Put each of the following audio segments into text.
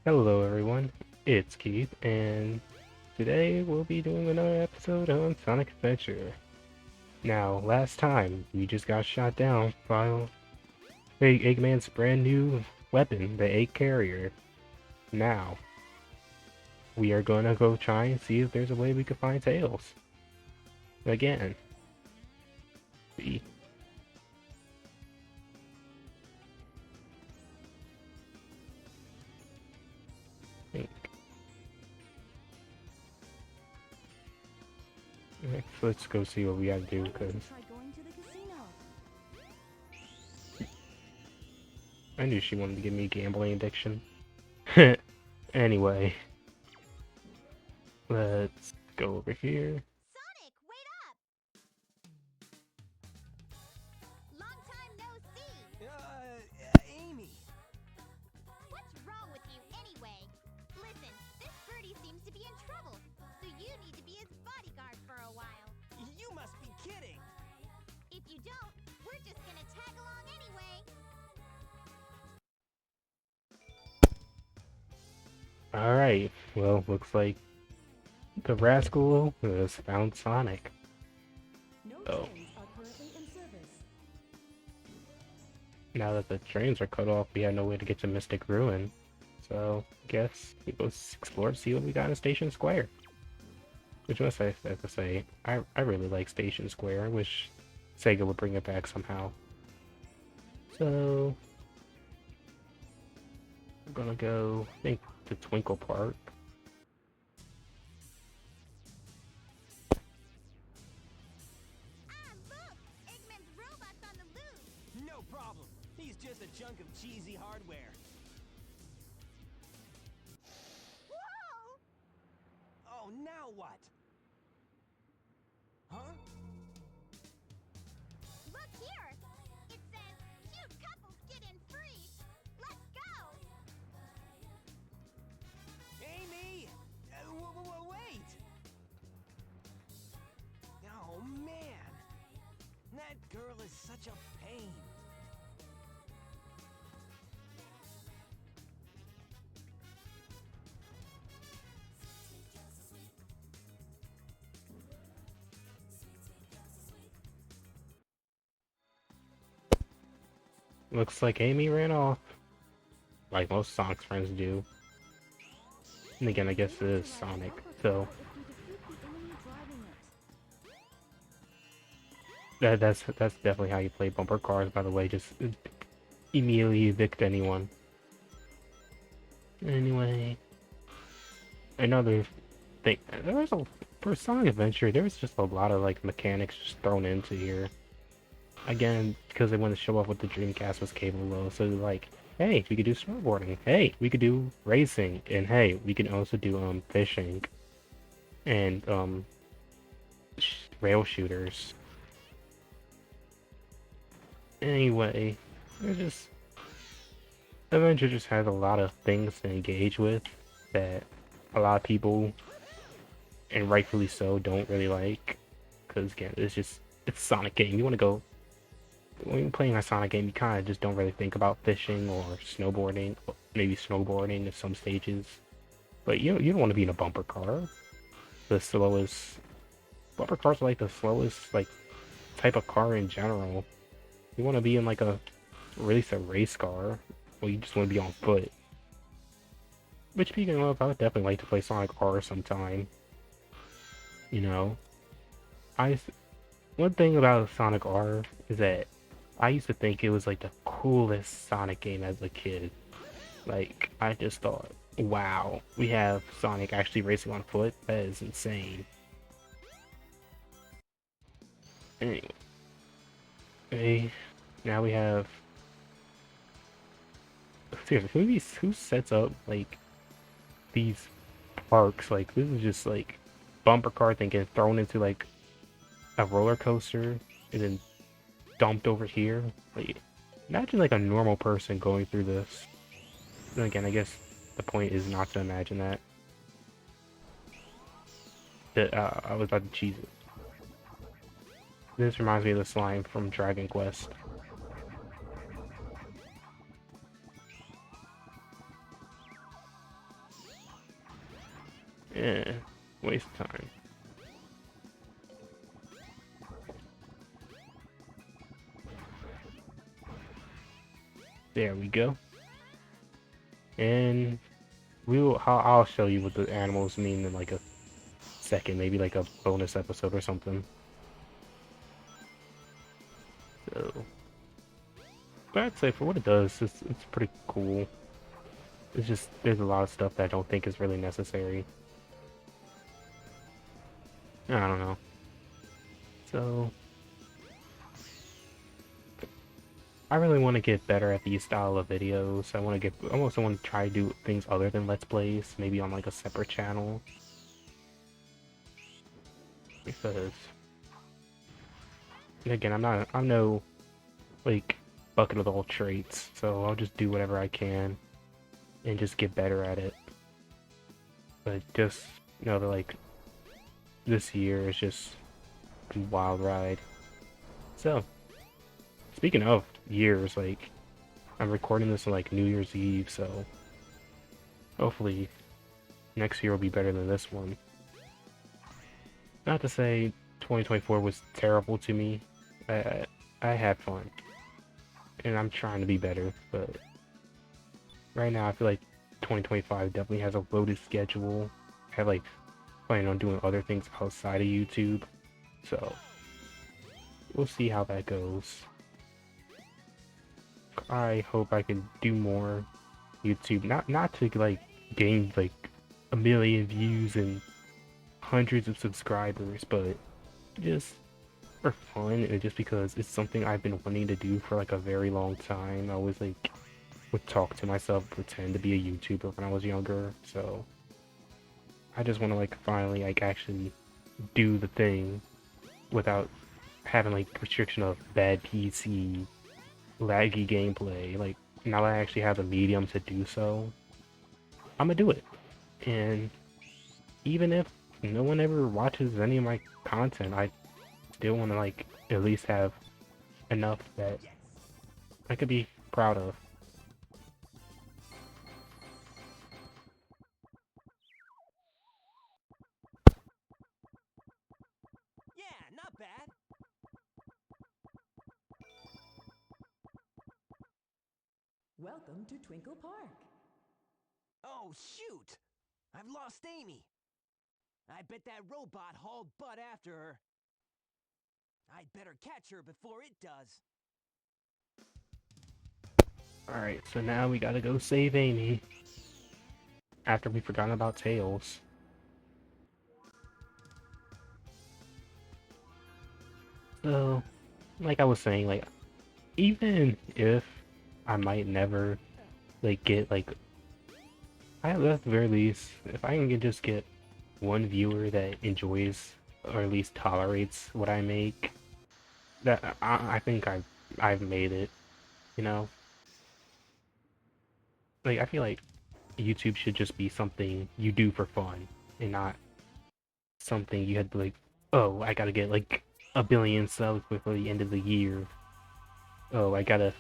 Hello everyone, it's Keith, and today we'll be doing another episode on Sonic Adventure. Now, last time, we just got shot down by Eggman's brand new weapon, the Egg Carrier. Now, we are gonna go try and see if there's a way we can find Tails. Again. See. Let's go see what we gotta do, because I knew she wanted to give me gambling addiction. Anyway, let's go over here. Sonic, wait up! Long time no see. Amy. What's wrong with you anyway? Listen, this birdie seems to be in trouble, so you need to be his bodyguard for a while. You must be kidding. If you don't, we're just gonna tag along anyway. Alright, well, looks like the rascal has found Sonic. Oh. Now that the trains are cut off, we have no way to get to Mystic Ruin. So, guess we go explore and see what we got in Station Square. Which must I have to say, I really like Station Square. I wish Sega would bring it back somehow. So, I'm gonna go, I think, to Twinkle Park. Ah, look! Eggman's robot's on the loose! No problem. He's just a chunk of cheesy hardware. Whoa! Oh, now what? Huh? Look here! It says, cute couples get in free! Let's go! Amy! Wait! Oh, man. That girl is such a pain. Looks like Amy ran off. Like most Sonic's friends do. And again, I guess it is Sonic, so... That's definitely how you play bumper cars, by the way. Just immediately evict anyone. Anyway... Another thing... For Sonic Adventure, there's just a lot of, like, mechanics just thrown into here. Again, because they want to show off what the Dreamcast was capable of. So like, hey, we could do snowboarding. Hey, we could do racing. And hey, we can also do fishing and rail shooters. Anyway, there's just Adventure just has a lot of things to engage with that a lot of people, and rightfully so, don't really like. Because again, it's a Sonic game. You want to go. When you're playing a Sonic game, you kind of just don't really think about fishing or snowboarding, maybe snowboarding at some stages. But you don't want to be in a bumper car. The slowest bumper cars are like the slowest like type of car in general. You want to be in like at least a race car, or you just want to be on foot. Which, speaking of, I would definitely like to play Sonic R sometime. You know, one thing about Sonic R is that I used to think it was like the coolest Sonic game as a kid. Like, I just thought, wow, we have Sonic actually racing on foot? That is insane. Anyway. Okay, now we have... Seriously, who sets up, like, these parks? Like, this is just, like, bumper car thing getting thrown into, like, a roller coaster, and then dumped over here. Like, imagine like a normal person going through this. And again, I guess the point is not to imagine that. I was about to cheese it. This reminds me of the slime from Dragon Quest. Yeah, waste of time. There we go. And I'll show you what the animals mean in like a second, maybe like a bonus episode or something. So, but I'd say for what it does, it's pretty cool. It's just there's a lot of stuff that I don't think is really necessary. I don't know. So I really want to get better at these style of videos. I also want to try to do things other than Let's Plays, maybe on like a separate channel. Because again, I'm no like bucket of all traits, so I'll just do whatever I can and just get better at it. But just that like this year is just a wild ride. So speaking of years, like I'm recording this on like New Year's Eve, so hopefully next year will be better than this one. Not to say 2024 was terrible to me. I had fun, and I'm trying to be better, but right now I feel like 2025 definitely has a loaded schedule. I have like planning on doing other things outside of YouTube, so we'll see how that goes. I hope I can do more YouTube, not to like gain like a million views and hundreds of subscribers, but just for fun and just because it's something I've been wanting to do for like a very long time. I always like would talk to myself, pretend to be a YouTuber when I was younger, so I just want to like finally like actually do the thing without having like restriction of bad PC, laggy gameplay. Like now that I actually have the medium to do so, I'm gonna do it. And even if no one ever watches any of my content, I still want to like at least have enough that I could be proud of. Yeah, not bad. Welcome to Twinkle Park. Oh, shoot! I've lost Amy. I bet that robot hauled butt after her. I'd better catch her before it does. Alright, so now we gotta go save Amy. After we forgot about Tails. So, like I was saying, like, even if I might never, like, get, like, at the very least, if I can just get one viewer that enjoys, or at least tolerates what I make, that I think I've made it, you know? Like, I feel like YouTube should just be something you do for fun, and not something you had to, like, oh, I gotta get, like, a billion subs before the end of the year. Oh, I gotta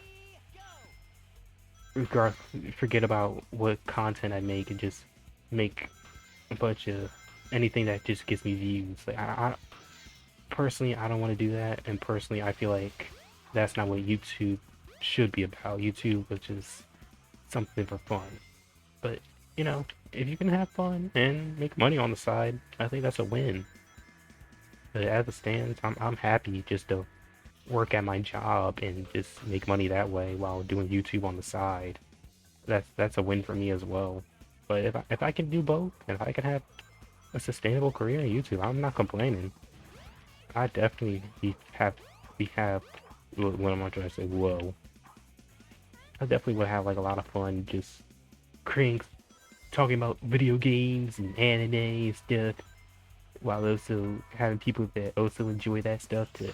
forget about what content I make and just make a bunch of anything that just gets me views. Like personally, I don't want to do that, and personally, I feel like that's not what YouTube should be about. YouTube, which is something for fun. But you know, if you can have fun and make money on the side, I think that's a win. But as it stands, I'm happy just to work at my job and just make money that way while doing YouTube on the side. That's a win for me as well. But if I can do both, if I can have a sustainable career in YouTube, I'm not complaining. I definitely have what am I trying to say? Whoa. I definitely would have like a lot of fun just creating, talking about video games and anime and stuff, while also having people that also enjoy that stuff to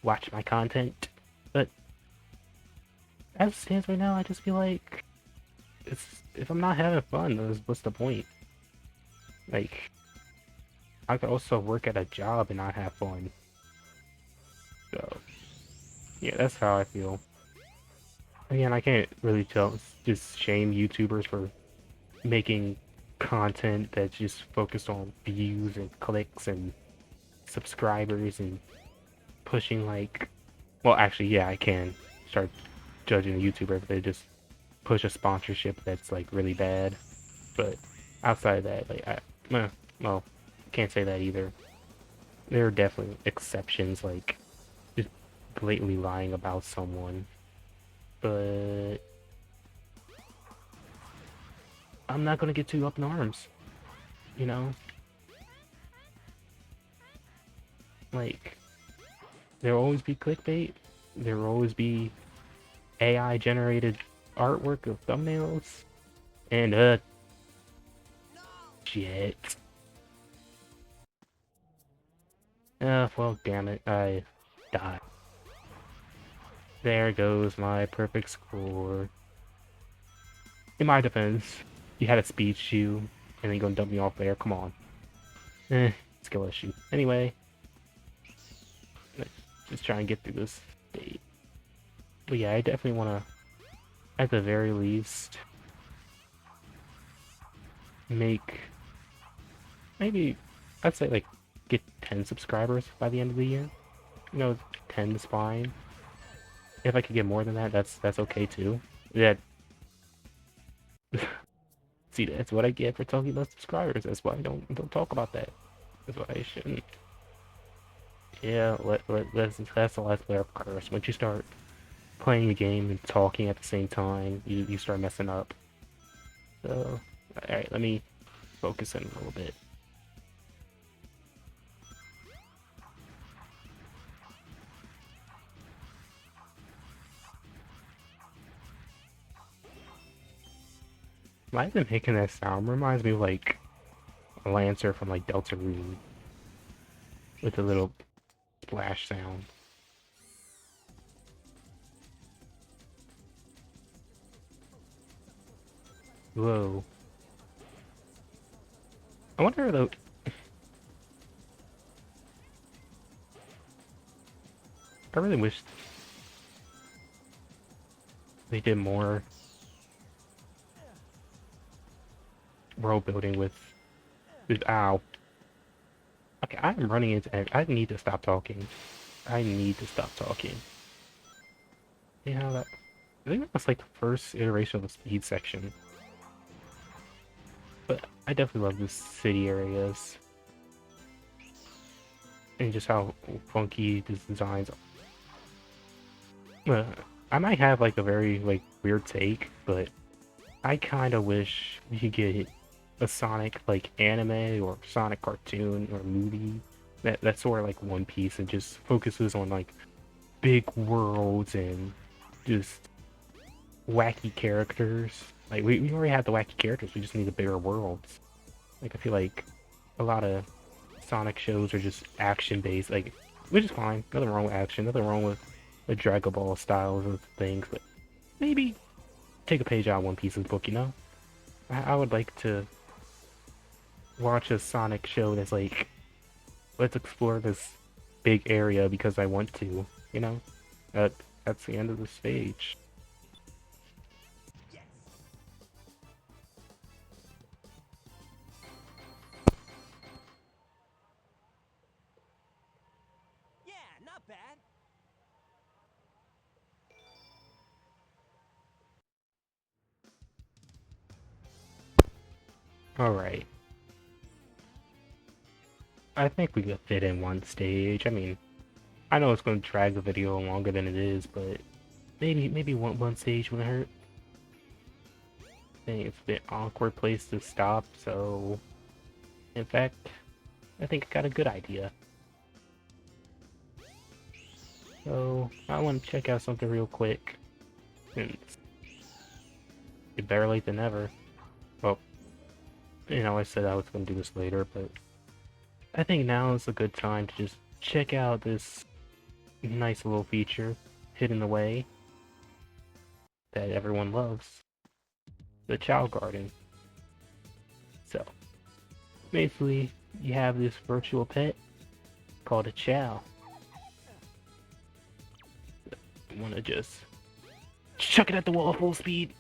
watch my content. But as it stands right now, I just feel like if I'm not having fun, what's the point? Like, I could also work at a job and not have fun. So, yeah, that's how I feel. Again, I can't really just shame YouTubers for making content that's just focused on views and clicks and subscribers and pushing like, well, actually, yeah, I can start judging the YouTuber if they just push a sponsorship that's like really bad. But outside of that, like, well, can't say that either. There are definitely exceptions, like just blatantly lying about someone. But I'm not gonna get too up in arms, you know? Like, there'll always be clickbait. There will always be AI generated artwork of thumbnails. And, shit. Well, damn it, I died. There goes my perfect score. In my defense, you had a speed shoe, and then you're gonna dump me off there, come on. Skill issue. Anyway, let's just try and get through this state. But yeah, I definitely wanna, at the very least, make, maybe, I'd say like, get 10 subscribers by the end of the year. You know, 10 is fine. If I could get more than that, that's okay too. That, see, that's what I get for talking about subscribers. That's why I don't talk about that. That's why I shouldn't. Yeah, that's the last layer of curse. Once you start playing a game and talking at the same time, you start messing up. So, alright, let me focus in a little bit. Why is it making that sound? Reminds me of like a Lancer from like Deltarune with a little splash sound. Whoa. I wonder though. I really wish they did more world building with. Ow. Okay, I'm running into. I need to stop talking. I need to stop talking. Yeah, that. I think that's like the first iteration of the speed section. But I definitely love the city areas. And just how funky these designs are. I might have like a very like weird take, but I kind of wish we could get a Sonic like anime or Sonic cartoon or movie that's sort of like One Piece and just focuses on like big worlds and just wacky characters. Like we already have the wacky characters, we just need the bigger worlds. Like I feel like a lot of Sonic shows are just action based, like, which is fine. Nothing wrong with action, nothing wrong with the Dragon Ball styles of things, but maybe take a page out of One Piece's book, you know? I would like to watch a Sonic show that's like, let's explore this big area because I want to, you know? That's the end of the stage. Yeah, not bad. Alright. I think we could fit in one stage. I mean, I know it's going to drag the video longer than it is, but maybe one stage wouldn't hurt. I think it's a bit awkward place to stop, so in fact, I think I got a good idea. So I want to check out something real quick. Since it's better late than never. Well, you know, I said I was going to do this later, but I think now is a good time to just check out this nice little feature hidden away that everyone loves. The Chow Garden. So, basically, you have this virtual pet called a Chow. You want to just chuck it at the wall full speed.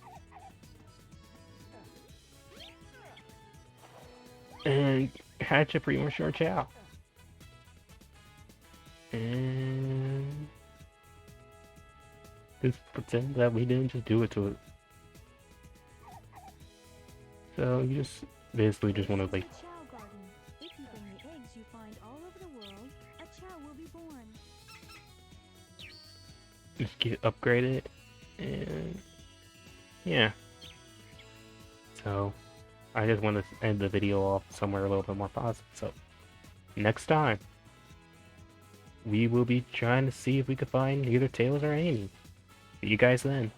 and hatch a premature chow. And just pretend that we didn't just do it to it. So you just basically just want to like Chow garden. If you bring the eggs you find all over the world, a chow will be born. just get upgraded, and yeah. So I just want to end the video off somewhere a little bit more positive. So next time we will be trying to see if we could find either Tails or Amy. See you guys then.